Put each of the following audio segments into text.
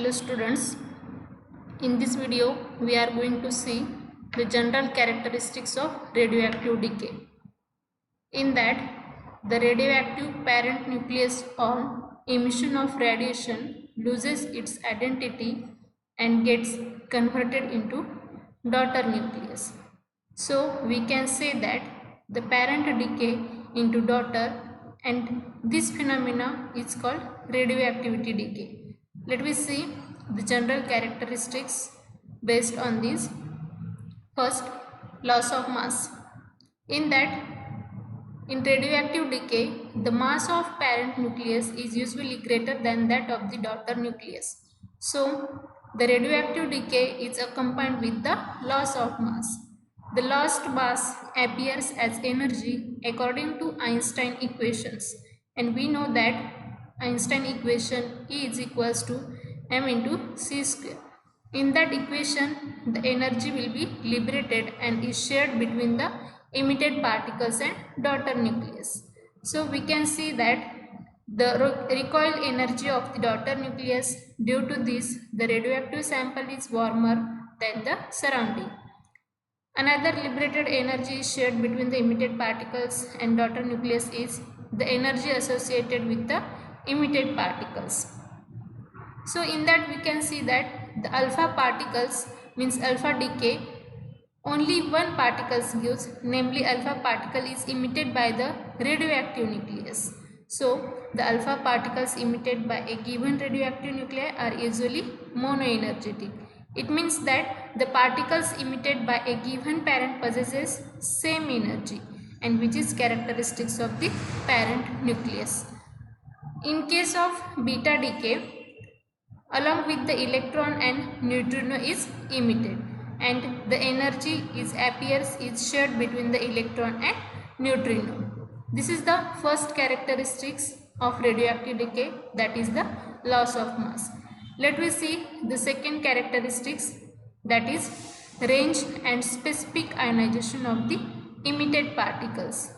Hello students, in this video we are going to see the general characteristics of radioactive decay. In that, the radioactive parent nucleus on emission of radiation loses its identity and gets converted into daughter nucleus. So we can say that the parent decay into daughter, and this phenomena is called radioactivity decay. Let me see the general characteristics based on this. First, loss of mass. In that, in radioactive decay, the mass of parent nucleus is usually greater than that of the daughter nucleus. So, the radioactive decay is accompanied with the loss of mass. The lost mass appears as energy according to Einstein equations, and we know that Einstein equation E is equals to m into c square. In that equation, the energy will be liberated and is shared between the emitted particles and daughter nucleus. So we can see that the recoil energy of the daughter nucleus, due to this the radioactive sample is warmer than the surrounding. Another liberated energy is shared between the emitted particles and daughter nucleus is the energy associated with the emitted particles. So in that we can see that the alpha particles means alpha decay, only one particle gives, namely alpha particle is emitted by the radioactive nucleus. So the alpha particles emitted by a given radioactive nuclei are usually monoenergetic. It means that the particles emitted by a given parent possesses same energy, and which is characteristics of the parent nucleus. In case of beta decay, along with the electron and neutrino is emitted, and the energy is shared between the electron and neutrino. This is the first characteristics of radioactive decay, that is the loss of mass. Let me see the second characteristics, that is range and specific ionization of the emitted particles.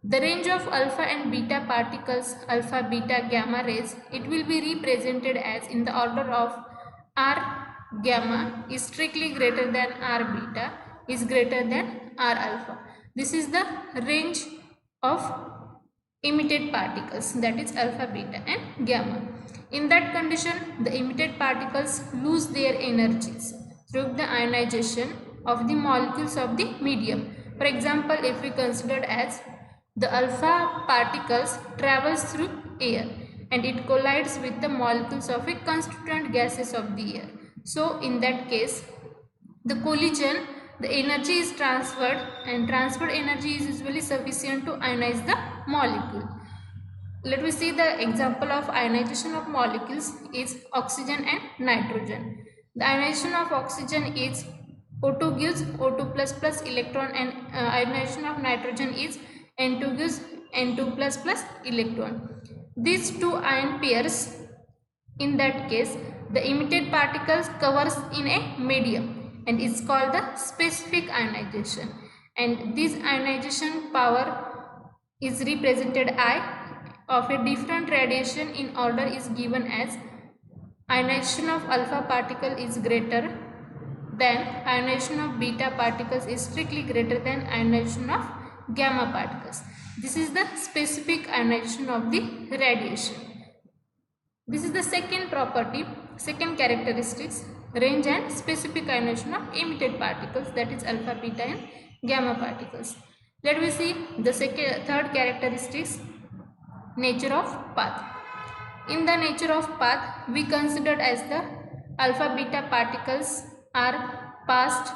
The range of alpha and beta particles, alpha, beta, gamma rays, it will be represented as in the order of R gamma is strictly greater than R beta is greater than R alpha. This is the range of emitted particles, that is alpha, beta and gamma. In that condition, the emitted particles lose their energies through the ionization of the molecules of the medium. For example, if we consider as the alpha particles travels through air and it collides with the molecules of a constituent gases of the air. So in that case, the collision, the energy is transferred, and transferred energy is usually sufficient to ionize the molecule. Let me see the example of ionization of molecules is oxygen and nitrogen. The ionization of oxygen is O2 gives O2 plus plus electron, and ionization of nitrogen is N2 gives N2 plus plus electron. These two ion pairs, in that case the emitted particles covers in a medium and is called the specific ionization, and this ionization power is represented I of a different radiation in order is given as ionization of alpha particle is greater than ionization of beta particles is strictly greater than ionization of gamma particles. This is the specific ionization of the radiation. This is the second property, second characteristics, range and specific ionization of emitted particles, that is alpha, beta and gamma particles. Let me see the third characteristics, nature of path. In the nature of path, we considered as the alpha, beta particles are passed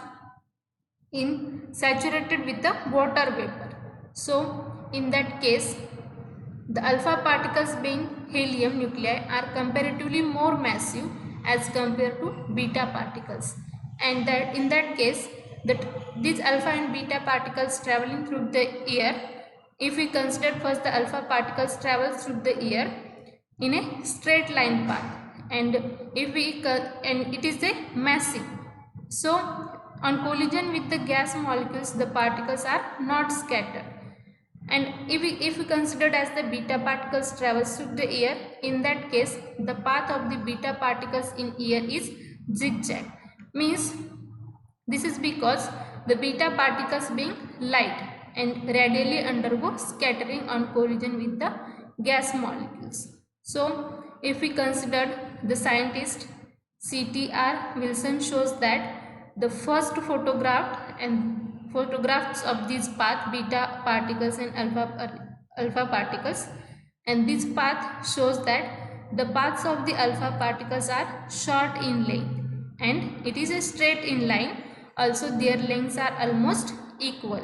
in saturated with the water vapor. So in that case, the alpha particles being helium nuclei are comparatively more massive as compared to beta particles, and that in that case that these alpha and beta particles traveling through the air, if we consider first the alpha particles travel through the air in a straight line path, and if we and it is a massive, so on collision with the gas molecules the particles are not scattered, And if we considered as the beta particles travels through the air, in that case the path of the beta particles in air is zigzag. Means this is because the beta particles being light and radially undergo scattering on collision with the gas molecules. So if we considered the scientist C.T.R. Wilson shows that the first photographs of these path beta particles and alpha particles, and this path shows that the paths of the alpha particles are short in length and it is a straight in line, also their lengths are almost equal.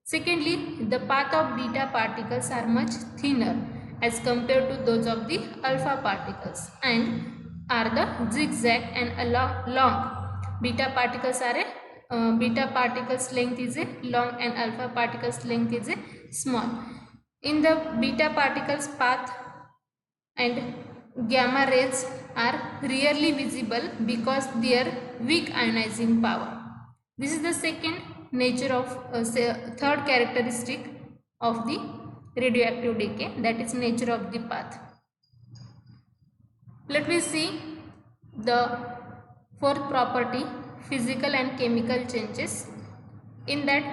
Secondly, the path of beta particles are much thinner as compared to those of the alpha particles and are the zigzag and long. Beta particles are a beta particles length is a long and alpha particles length is a small. In the beta particles path and gamma rays are rarely visible because their weak ionizing power. This is the second nature of third characteristic of the radioactive decay, that is nature of the path. Let me see the fourth property, physical and chemical changes. In that,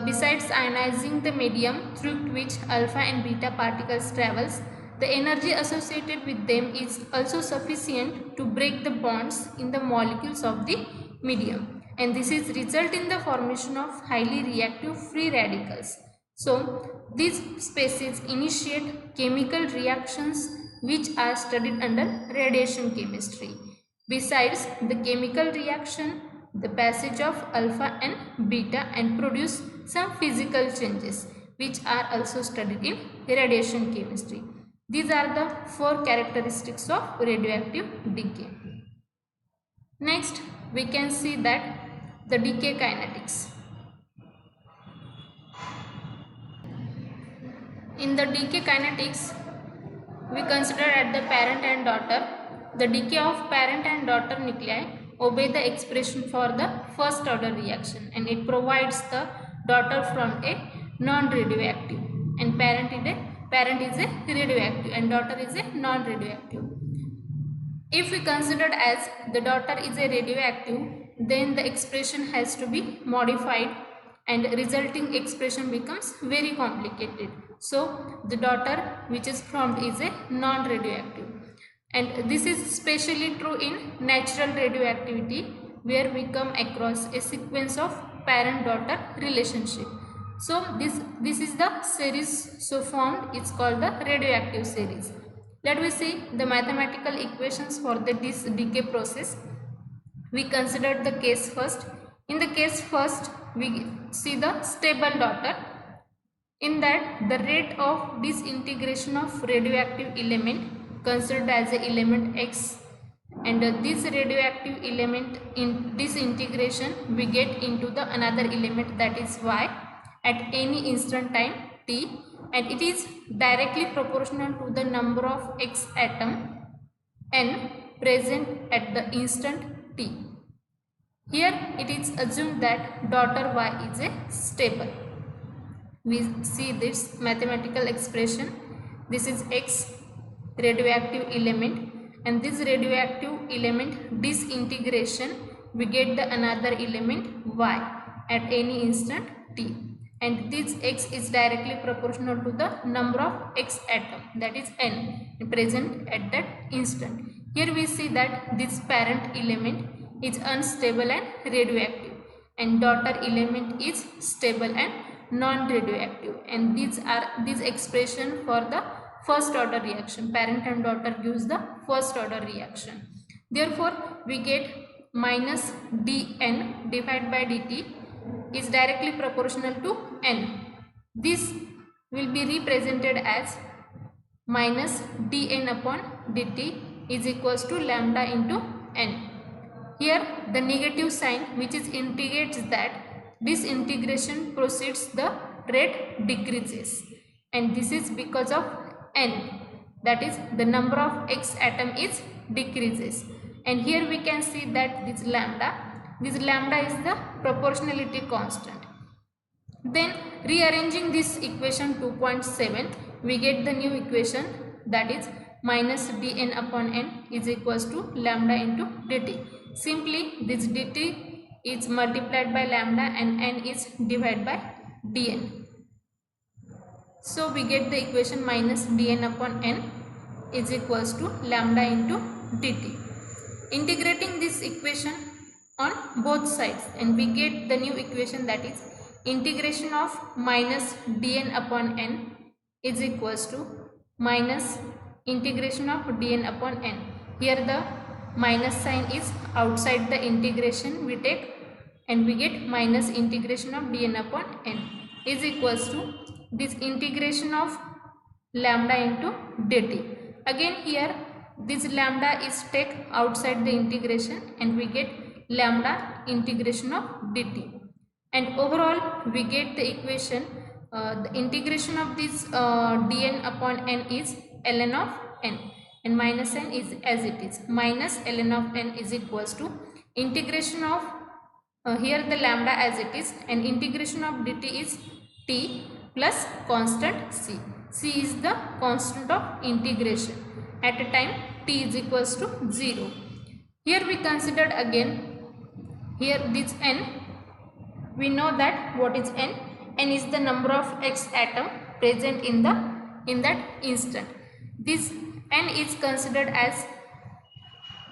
besides ionizing the medium through which alpha and beta particles travels, the energy associated with them is also sufficient to break the bonds in the molecules of the medium, and this is result in the formation of highly reactive free radicals. So these species initiate chemical reactions which are studied under radiation chemistry. Besides the chemical reaction, the passage of alpha and beta and produce some physical changes which are also studied in radiation chemistry. These are the four characteristics of radioactive decay. Next, we can see that the decay kinetics. In the decay kinetics, we consider at the parent and daughter. The decay of parent and daughter nuclei obey the expression for the first order reaction, and it provides the daughter from a non-radioactive, and parent is a radioactive and daughter is a non-radioactive. If we considered as the daughter is a radioactive, then the expression has to be modified and resulting expression becomes very complicated. So the daughter which is formed is a non-radioactive, and this is especially true in natural radioactivity where we come across a sequence of parent-daughter relationship. So this is the series so formed, it's called the radioactive series. Let me see the mathematical equations for this decay process. We considered the case first. In the case first, we see the stable daughter. In that, the rate of disintegration of radioactive element considered as a element X, and this radioactive element in disintegration we get into the another element, that is Y, at any instant time t, and it is directly proportional to the number of X atom n present at the instant t. Here it is assumed that daughter Y is a stable. We see this mathematical expression. This is X radioactive element, and this radioactive element disintegration we get the another element Y at any instant t, and this X is directly proportional to the number of X atom, that is n, present at that instant. Here we see that this parent element is unstable and radioactive, and daughter element is stable and non-radioactive, and these expression for the first order reaction. Parent and daughter gives the first order reaction. Therefore we get minus dn divided by dt is directly proportional to n. This will be represented as minus dn upon dt is equals to lambda into n. Here the negative sign which is indicates that this integration proceeds, the rate decreases, and this is because of n, that is the number of X atom is decreases, and here we can see that this lambda is the proportionality constant. Then rearranging this equation 2.7, we get the new equation, that is minus dn upon n is equals to lambda into dt. Simply this dt is multiplied by lambda and n is divided by dn. So we get the equation minus dn upon n is equals to lambda into dt. Integrating this equation on both sides, and we get the new equation, that is integration of minus dn upon n is equals to minus integration of dn upon n. Here the minus sign is outside the integration we take, and we get minus integration of dn upon n is equals to this integration of lambda into dt. Again here this lambda is take outside the integration, and we get lambda integration of dt, and overall we get the equation, the integration of this dn upon n is ln of n, and minus n is as it is, minus ln of n is equals to integration of here the lambda as it is, and integration of dt is t plus constant c. C is the constant of integration at a time t is equals to 0. Here we considered again, here this n, we know that what is n. N is the number of x atom present in that instant. This n is considered as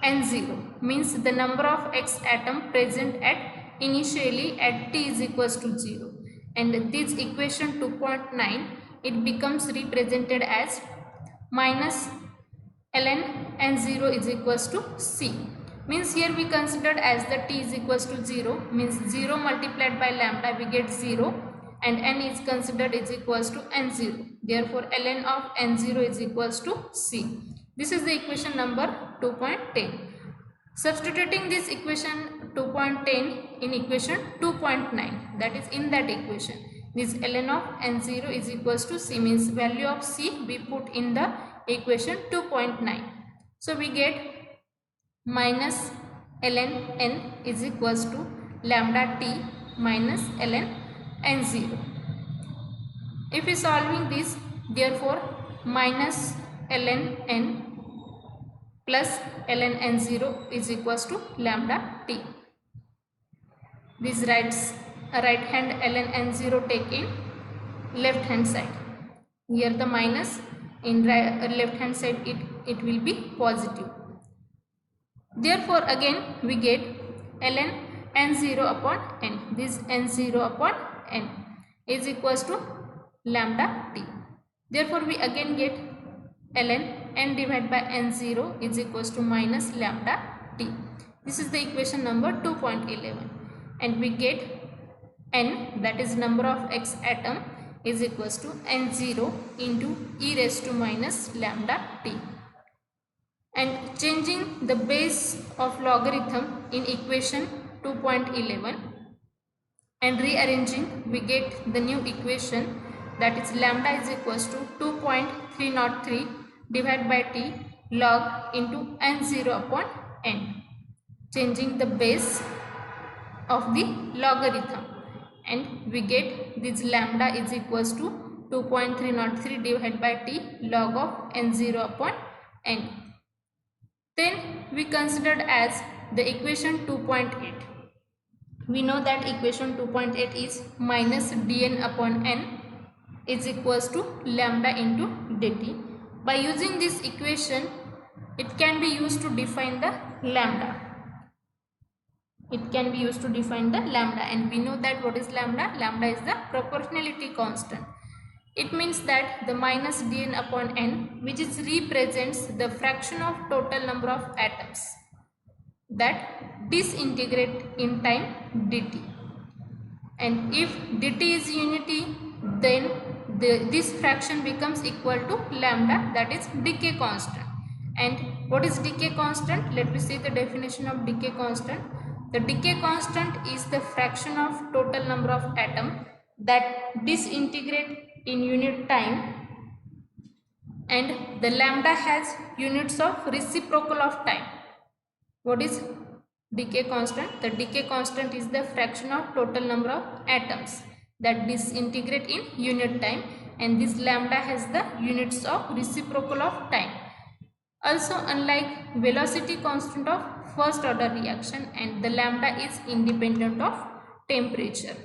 n0, means the number of x atom present at initially at t is equals to 0, and this equation 2.9 it becomes represented as minus ln n0 is equals to c, means here we considered as the t is equals to 0, means 0 multiplied by lambda we get 0, and n is considered is equals to n0, therefore ln of n0 is equals to c. This is the equation number 2.10. Substituting this equation 2.10 in equation 2.9, that is in that equation, this ln of n0 is equals to c, means value of c we put in the equation 2.9. So we get minus ln n is equals to lambda t minus ln n0. If we solving this, therefore minus ln n plus ln n0 is equals to lambda t. This right hand ln n0 take in left hand side. Here the minus, in left hand side it will be positive. Therefore again we get ln n0 upon n. This n0 upon n is equals to lambda t. Therefore we again get ln n divided by n0 is equals to minus lambda t. This is the equation number 2.11, and we get n, that is number of x atom, is equals to n0 into e raised to minus lambda t. And changing the base of logarithm in equation 2.11 and rearranging, we get the new equation, that is lambda is equals to 2.303 divided by t log into n0 upon n. Changing the base of the logarithm, and we get this lambda is equals to 2.303 divided by t log of n0 upon n. Then we considered as the equation 2.8. We know that equation 2.8 is minus dn upon n is equals to lambda into dt. By using this equation, it can be used to define the lambda. It can be used to define the lambda, and we know that what is lambda? Lambda is the proportionality constant. It means that the minus dn upon n, which is represents the fraction of total number of atoms that disintegrate in time dt. And if dt is unity, then this fraction becomes equal to lambda, that is decay constant. And what is decay constant? Let me see the definition of decay constant. The decay constant is the fraction of total number of atom that disintegrate in unit time, and the lambda has units of reciprocal of time. What is decay constant? The decay constant is the fraction of total number of atoms that disintegrate in unit time, and this lambda has the units of reciprocal of time. Also, unlike velocity constant of first order reaction, and the lambda is independent of temperature.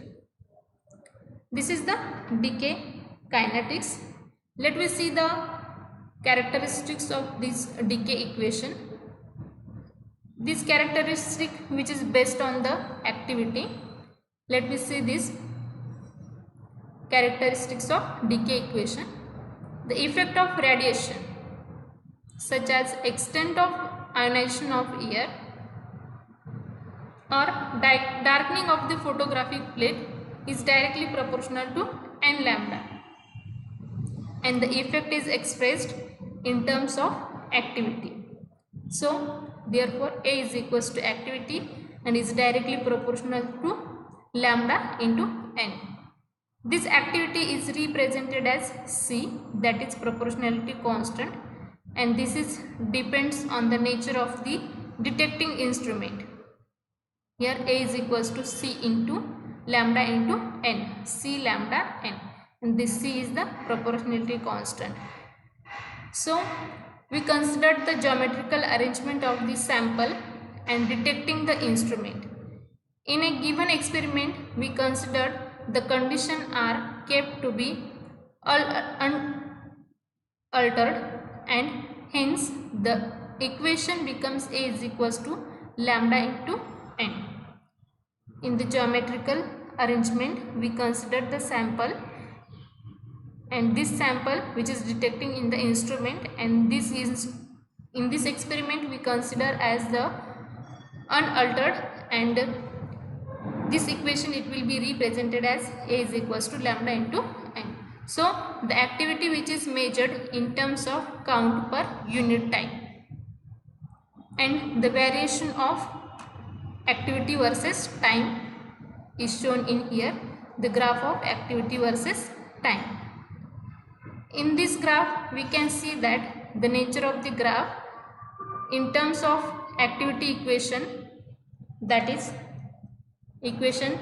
This is the decay kinetics. Let me see the characteristics of this decay equation. This characteristic which is based on the activity. Let me see this characteristics of decay equation. The effect of radiation, such as extent of ionization of air or darkening of the photographic plate, is directly proportional to n lambda, and the effect is expressed in terms of activity. So therefore A is equals to activity and is directly proportional to lambda into n. This activity is represented as C, that is proportionality constant, and this is depends on the nature of the detecting instrument. Here A is equals to C into lambda into n, C lambda n, and this C is the proportionality constant. So we considered the geometrical arrangement of the sample and detecting the instrument. In a given experiment, we considered the conditions are kept to be unaltered, and hence the equation becomes A is equals to lambda into n. In the geometrical arrangement, we considered the sample, and this sample which is detecting in the instrument, and this is in this experiment we consider as the unaltered, and this equation it will be represented as A is equals to lambda into n. So the activity which is measured in terms of count per unit time, and the variation of activity versus time is shown in here, the graph of activity versus time. In this graph we can see that the nature of the graph in terms of activity equation, that is equation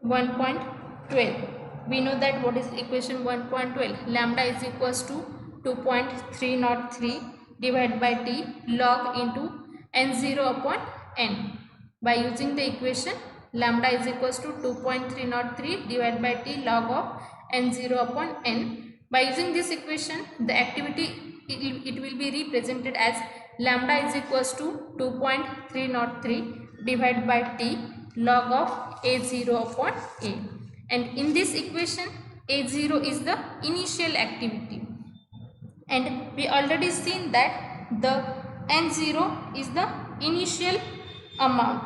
1.12. we know that what is equation 1.12, lambda is equals to 2.303 divided by t log into n0 upon n. By using the equation, lambda is equals to 2.303 divided by t log of n0 upon n. By using this equation, the activity it will be represented as lambda is equals to 2.303 divided by t log of a0 upon a, and in this equation a0 is the initial activity, and we already seen that the n0 is the initial amount.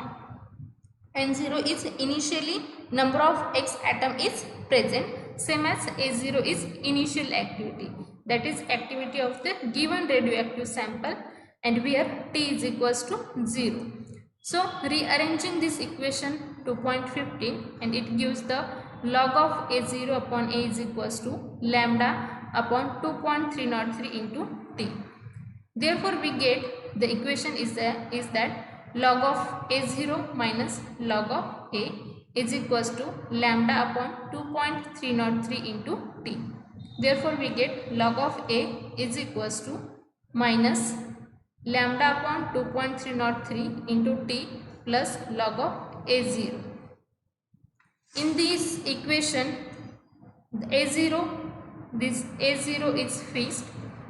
n0 is initially number of x atom is present, same as a0 is initial activity, that is activity of the given radioactive sample, and where t is equals to 0. So rearranging this equation 2.15, and it gives the log of a0 upon a is equals to lambda upon 2.303 into t. Therefore we get the equation is that log of a0 minus log of a is equals to lambda upon 2.303 into t. Therefore we get log of a is equals to minus lambda upon 2.303 into t plus log of a0. In this equation, this a0 is fixed,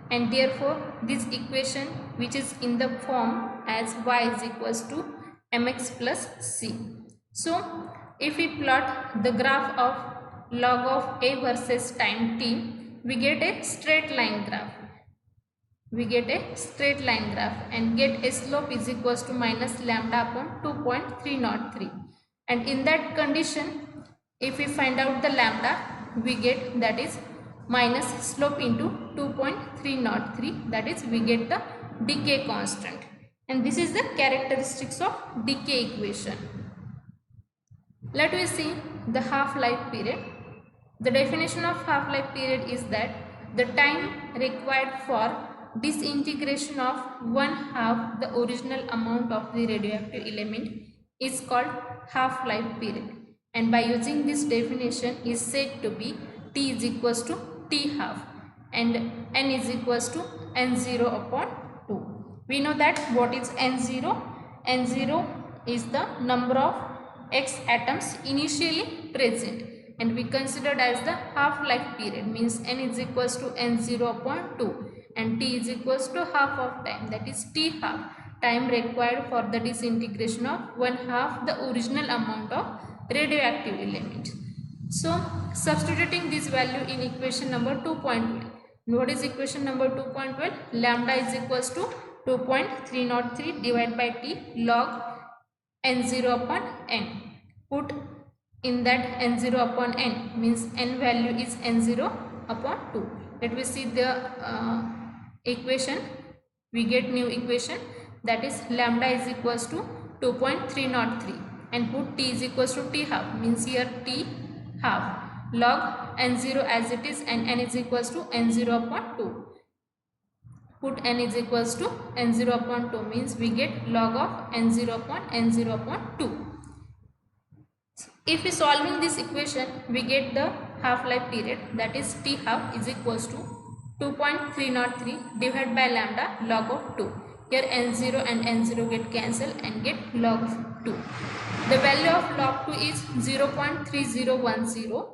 and therefore this equation which is in the form as y is equals to mx plus c. So if we plot the graph of log of a versus time t, we get a straight line graph. We get a straight line graph and get a slope is equals to minus lambda upon 2.303, and in that condition if we find out the lambda, we get that is minus slope into 2.303, that is we get the decay constant, and this is the characteristics of decay equation. Let me see the half-life period. The definition of half-life period is that the time required for disintegration of 1/2 the original amount of the radioactive element is called half-life period. and by using this definition is said to be t is equals to t half and n is equals to n0 upon 2. We know that what is n0? N0 is the number of x atoms initially present and we considered as the half-life period, means n is equals to n0 upon 2 and t is equals to half of time, that is t half, time required for the disintegration of one half the original amount of radioactive element. So substituting this value in equation number 2.12. What is equation number 2.12? Lambda is equals to 2.303 divided by t log n0 upon n. Put in that n0 upon n, means n value is n0 upon 2. Let me see the equation. We get new equation, that is lambda is equals to 2.303 and put t is equals to t half, means here t half log n0 as it is and n is equals to n0 upon 2. Put n is equals to n0 upon 2, means we get log of n0 upon n0 upon 2. If we solving this equation, we get the half-life period, that is t half is equals to 2.303 divided by lambda log of 2. Here n0 and n0 get cancelled and get log of 2. The value of log 2 is 0.3010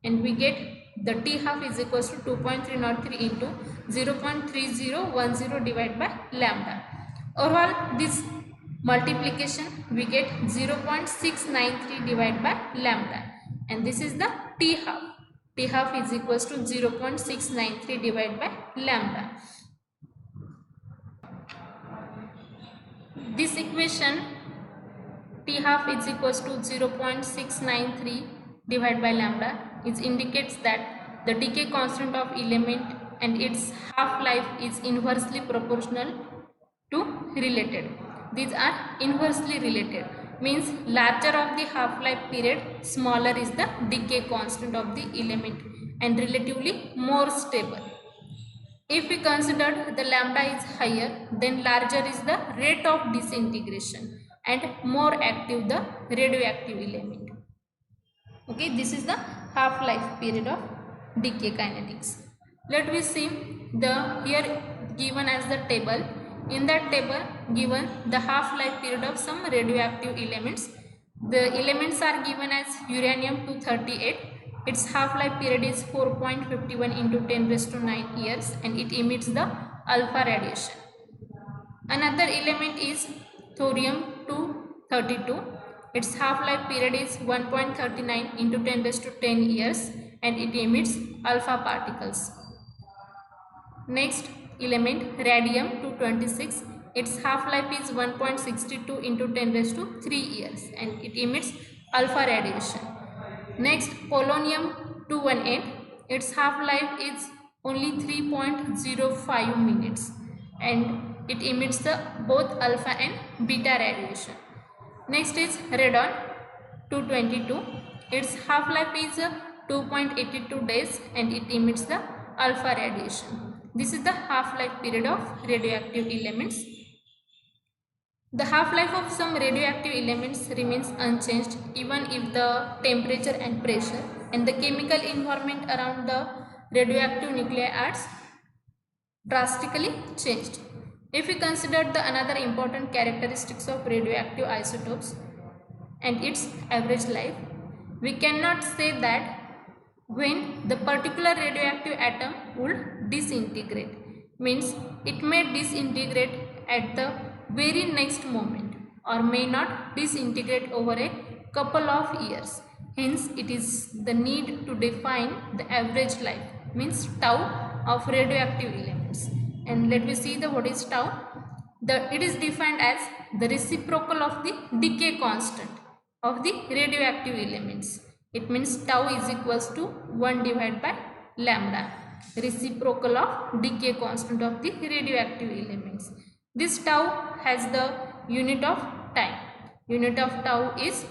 and we get the t half is equals to 2.303 into 0.3010 divided by lambda. Overall this multiplication we get 0.693 divided by lambda and this is the t half. T half is equals to 0.693 divided by lambda. This equation t half is equals to 0.693 divided by lambda, it indicates that the decay constant of element and its half-life is inversely proportional to related. These are inversely related, means larger of the half-life period, smaller is the decay constant of the element and relatively more stable. If we consider the lambda is higher, then larger is the rate of disintegration and more active the radioactive element. Okay, this is the half-life period of decay kinetics. Let me see the here given as the table. In that table given the half-life period of some radioactive elements. The elements are given as uranium-238. Its half-life period is 4.51 into 10 raised to 9 years and it emits the alpha radiation. Another element is thorium-232. Its half-life period is 1.39 into 10 raised to 10 years and it emits alpha particles. Next element radium-226. Its half-life is 1.62 into 10 raised to 3 years and it emits alpha radiation. Next polonium-218. Its half-life is only 3.05 minutes and it emits the both alpha and beta radiation. Next is radon-222. Its half-life is 2.82 days and it emits the alpha radiation. This is the half-life period of radioactive elements. The half-life of some radioactive elements remains unchanged even if the temperature and pressure and the chemical environment around the radioactive nuclei are drastically changed. If we consider the another important characteristics of radioactive isotopes and its average life, we cannot say that when the particular radioactive atom would disintegrate, means it may disintegrate at the very next moment or may not disintegrate over a couple of years. Hence it is the need to define the average life, means tau of radioactive elements. And let me see the what is tau. It is defined as the reciprocal of the decay constant of the radioactive elements. It means tau is equals to 1 divided by lambda, reciprocal of decay constant of the radioactive elements. This tau has the unit of time. Unit of tau is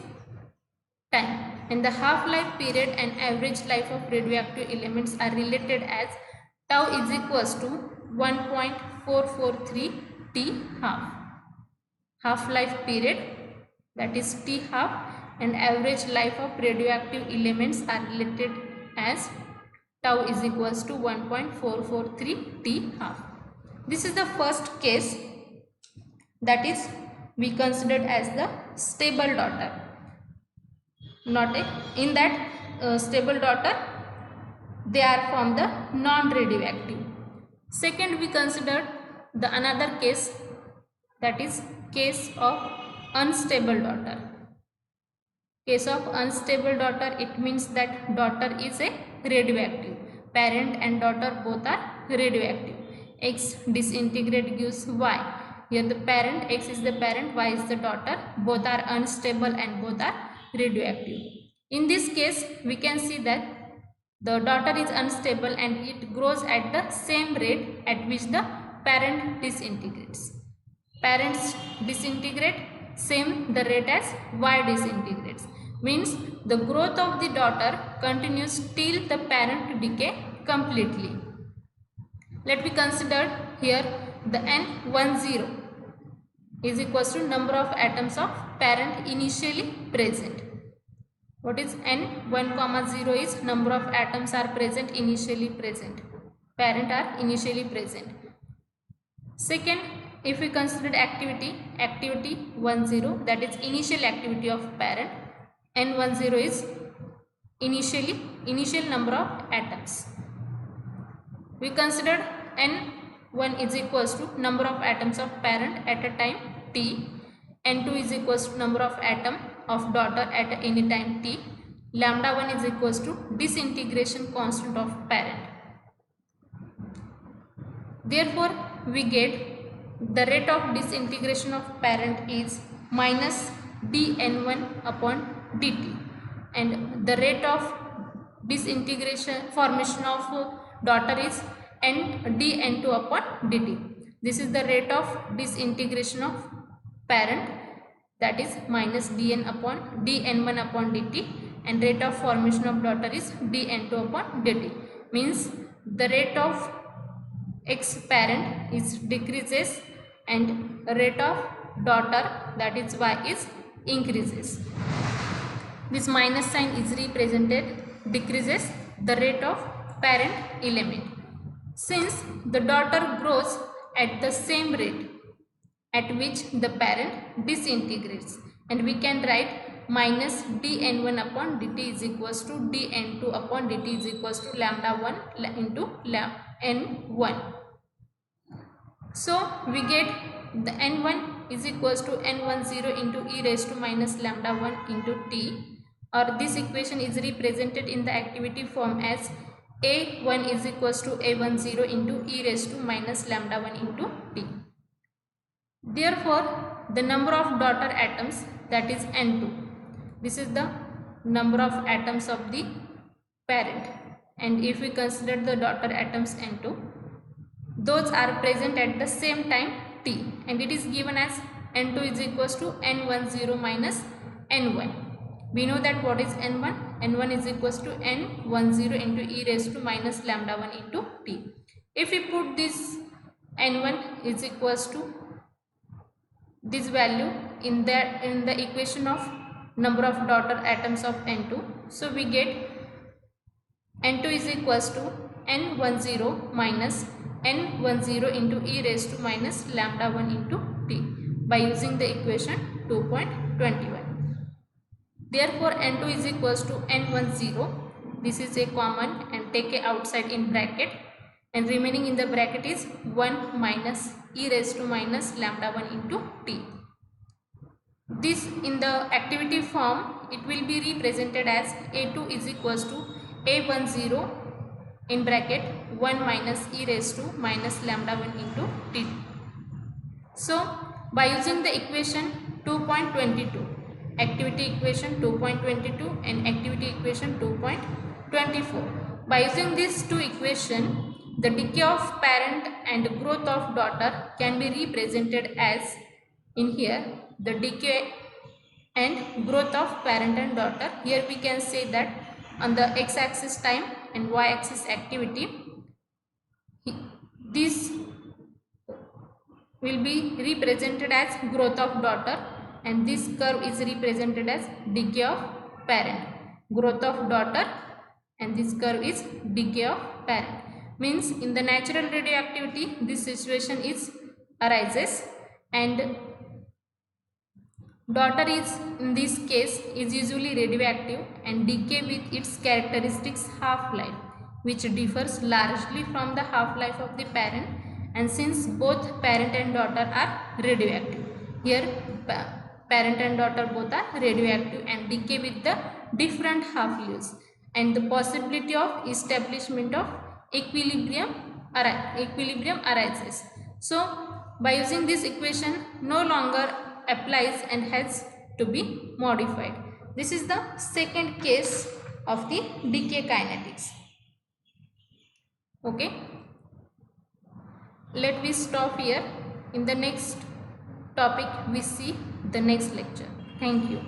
time. And the half-life period and average life of radioactive elements are related as tau is equals to 1.443 t half. Half-life period, that is t half, and average life of radioactive elements are related as tau is equals to 1.443 T half. This is the first case, that is we considered as the stable daughter. Not a, in that stable daughter they are from the non-radioactive. Second, we considered the another case, that is case of unstable daughter. Case of unstable daughter, it means that daughter is a radioactive. Parent and daughter both are radioactive. X disintegrate gives Y. Here the parent, X is the parent, Y is the daughter. Both are unstable and both are radioactive. In this case, we can see that the daughter is unstable and it grows at the same rate at which the parent disintegrates. Parents disintegrate same the rate as Y disintegrates. Means the growth of the daughter continues till the parent decay completely. Let me consider here the N10 is equals to number of atoms of parent initially present. What is N1,0 is number of atoms are present, initially present. Parent are initially present. Second, if we consider activity 10, that is initial activity of parent. N10 is initial number of atoms. We considered N1 is equals to number of atoms of parent at a time t. N2 is equals to number of atom of daughter at any time t. Lambda 1 is equals to disintegration constant of parent. Therefore, we get the rate of disintegration of parent is minus dN1 upon dt, and the rate of disintegration formation of daughter is dN2 upon dt. This is the rate of disintegration of parent, that is minus dN1 upon dt, and rate of formation of daughter is dN2 upon dt. Means the rate of X parent is decreases and rate of daughter, that is Y, is increases. This minus sign is represented decreases the rate of parent element. Since the daughter grows at the same rate at which the parent disintegrates, and we can write minus dN1 upon dt is equals to dN2 upon dt is equals to lambda 1 into N1. So we get the N1 is equals to N10 into e raised to minus lambda 1 into t, or this equation is represented in the activity form as A1 is equals to A10 into e raised to minus lambda 1 into t. Therefore, the number of daughter atoms, that is N2. This is the number of atoms of the parent, and if we consider the daughter atoms N2, those are present at the same time t, and it is given as N2 is equals to N10 minus N1. We know that what is N1? N1 is equals to N10 into e raised to minus lambda 1 into t. If we put this N1 is equals to this value in the equation of number of daughter atoms of N2, so we get N2 is equals to N10 minus N10 into e raised to minus lambda 1 into t by using the equation 2.21. Therefore, N2 is equals to N10. This is a common and take a outside in bracket, and remaining in the bracket is 1 minus e raised to minus lambda 1 into t. This in the activity form it will be represented as A2 is equals to A10 in bracket 1 minus e raised to minus lambda 1 into t. So by using the equation 2.22, activity equation 2.22 and activity equation 2.24, by using these two equations, the decay of parent and growth of daughter can be represented as, in here, the decay and growth of parent and daughter. Here we can say that on the x-axis time and y-axis activity, this will be represented as growth of daughter, and this curve is represented as decay of parent, growth of daughter, and this curve is decay of parent. Means in the natural radioactivity this situation is arises, and daughter is in this case is usually radioactive and decay with its characteristics half-life, which differs largely from the half-life of the parent, and since both parent and daughter are radioactive, here parent and daughter both are radioactive and decay with the different half-lives, and the possibility of establishment of equilibrium arises. So by using this equation no longer applies and has to be modified. This is the second case of the decay kinetics. Okay, let me stop here. In the next topic we see the next lecture. Thank you.